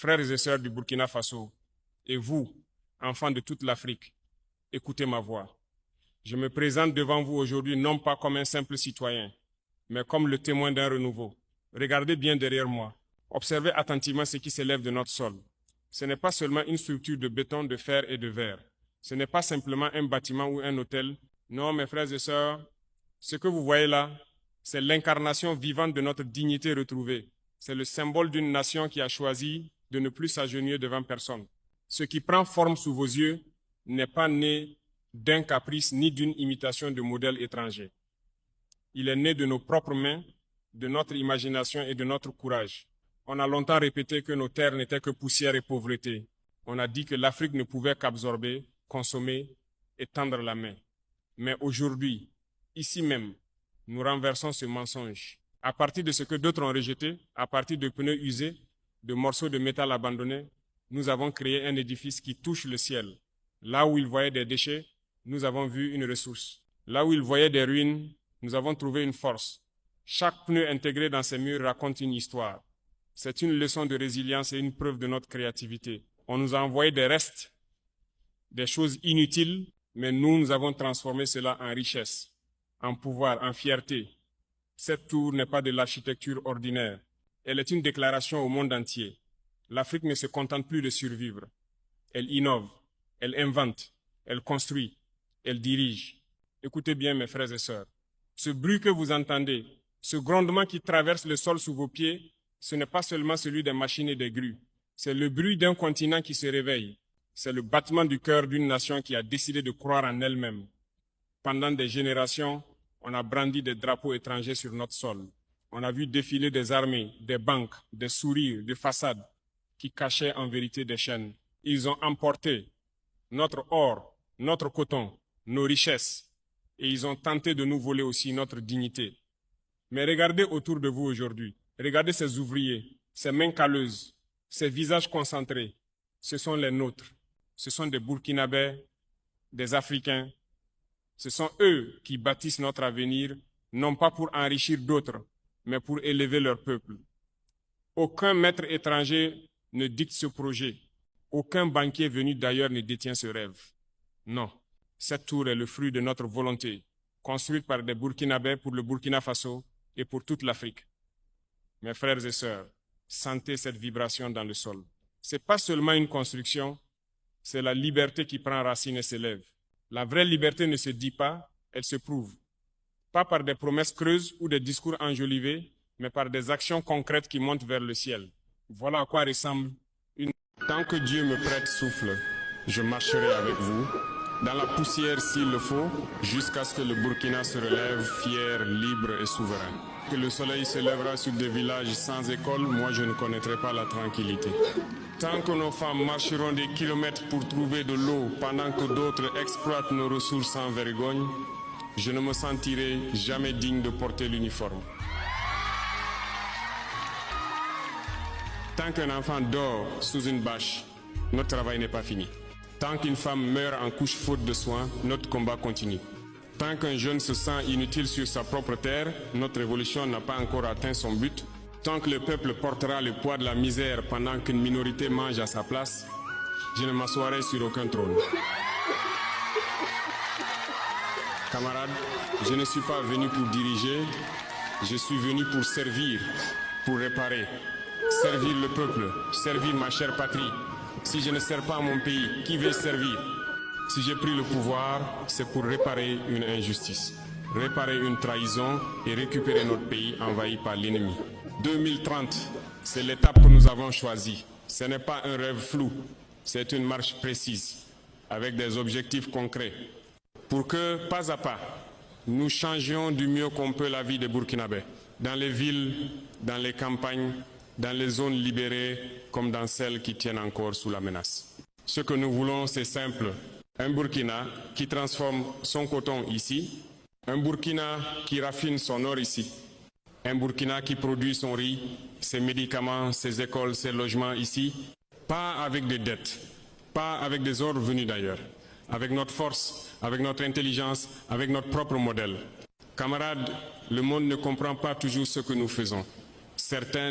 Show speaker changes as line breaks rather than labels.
frères et sœurs du Burkina Faso, et vous, enfants de toute l'Afrique, écoutez ma voix. Je me présente devant vous aujourd'hui non pas comme un simple citoyen, mais comme le témoin d'un renouveau. Regardez bien derrière moi. Observez attentivement ce qui s'élève de notre sol. Ce n'est pas seulement une structure de béton, de fer et de verre. Ce n'est pas simplement un bâtiment ou un hôtel. Non, mes frères et sœurs, ce que vous voyez là, c'est l'incarnation vivante de notre dignité retrouvée. C'est le symbole d'une nation qui a choisi de ne plus s'agenouiller devant personne. Ce qui prend forme sous vos yeux n'est pas né d'un caprice ni d'une imitation de modèles étrangers. Il est né de nos propres mains, de notre imagination et de notre courage. On a longtemps répété que nos terres n'étaient que poussière et pauvreté. On a dit que l'Afrique ne pouvait qu'absorber, consommer et tendre la main. Mais aujourd'hui, ici même, nous renversons ce mensonge. À partir de ce que d'autres ont rejeté, à partir de pneus usés, de morceaux de métal abandonnés, nous avons créé un édifice qui touche le ciel. Là où ils voyaient des déchets, nous avons vu une ressource. Là où ils voyaient des ruines, nous avons trouvé une force. Chaque pneu intégré dans ces murs raconte une histoire. C'est une leçon de résilience et une preuve de notre créativité. On nous a envoyé des restes, des choses inutiles, mais nous avons transformé cela en richesse, en pouvoir, en fierté. Cette tour n'est pas de l'architecture ordinaire. Elle est une déclaration au monde entier. L'Afrique ne se contente plus de survivre. Elle innove, elle invente, elle construit, elle dirige. Écoutez bien, mes frères et sœurs. Ce bruit que vous entendez, ce grondement qui traverse le sol sous vos pieds, ce n'est pas seulement celui des machines et des grues. C'est le bruit d'un continent qui se réveille. C'est le battement du cœur d'une nation qui a décidé de croire en elle-même. Pendant des générations, on a brandi des drapeaux étrangers sur notre sol. On a vu défiler des armées, des banques, des sourires, des façades qui cachaient en vérité des chaînes. Ils ont emporté notre or, notre coton, nos richesses, et ils ont tenté de nous voler aussi notre dignité. Mais regardez autour de vous aujourd'hui. Regardez ces ouvriers, ces mains calleuses, ces visages concentrés. Ce sont les nôtres. Ce sont des Burkinabés, des Africains. Ce sont eux qui bâtissent notre avenir, non pas pour enrichir d'autres, mais pour élever leur peuple. Aucun maître étranger ne dicte ce projet. Aucun banquier venu d'ailleurs ne détient ce rêve. Non, cette tour est le fruit de notre volonté, construite par des Burkinabés pour le Burkina Faso et pour toute l'Afrique. Mes frères et sœurs, sentez cette vibration dans le sol. Ce n'est pas seulement une construction, c'est la liberté qui prend racine et s'élève. La vraie liberté ne se dit pas, elle se prouve. Pas par des promesses creuses ou des discours enjolivés, mais par des actions concrètes qui montent vers le ciel. Voilà à quoi ressemble une... Tant que Dieu me prête souffle, je marcherai avec vous, dans la poussière s'il le faut, jusqu'à ce que le Burkina se relève fier, libre et souverain. Que le soleil se lèvera sur des villages sans école, moi je ne connaîtrai pas la tranquillité. Tant que nos femmes marcheront des kilomètres pour trouver de l'eau pendant que d'autres exploitent nos ressources sans vergogne, je ne me sentirai jamais digne de porter l'uniforme. Tant qu'un enfant dort sous une bâche, notre travail n'est pas fini. Tant qu'une femme meurt en couche faute de soins, notre combat continue. Tant qu'un jeune se sent inutile sur sa propre terre, notre révolution n'a pas encore atteint son but. Tant que le peuple portera le poids de la misère pendant qu'une minorité mange à sa place, je ne m'assoirai sur aucun trône. Camarades, je ne suis pas venu pour diriger, je suis venu pour servir, pour réparer. Servir le peuple, servir ma chère patrie. Si je ne sers pas mon pays, qui veut servir? Si j'ai pris le pouvoir, c'est pour réparer une injustice, réparer une trahison et récupérer notre pays envahi par l'ennemi. 2030, c'est l'étape que nous avons choisie. Ce n'est pas un rêve flou, c'est une marche précise, avec des objectifs concrets. Pour que, pas à pas, nous changions du mieux qu'on peut la vie des Burkinabés, dans les villes, dans les campagnes, dans les zones libérées, comme dans celles qui tiennent encore sous la menace. Ce que nous voulons, c'est simple. Un Burkina qui transforme son coton ici, un Burkina qui raffine son or ici, un Burkina qui produit son riz, ses médicaments, ses écoles, ses logements ici, pas avec des dettes, pas avec des ordres venus d'ailleurs, avec notre force, avec notre intelligence, avec notre propre modèle. Camarades, le monde ne comprend pas toujours ce que nous faisons. Certains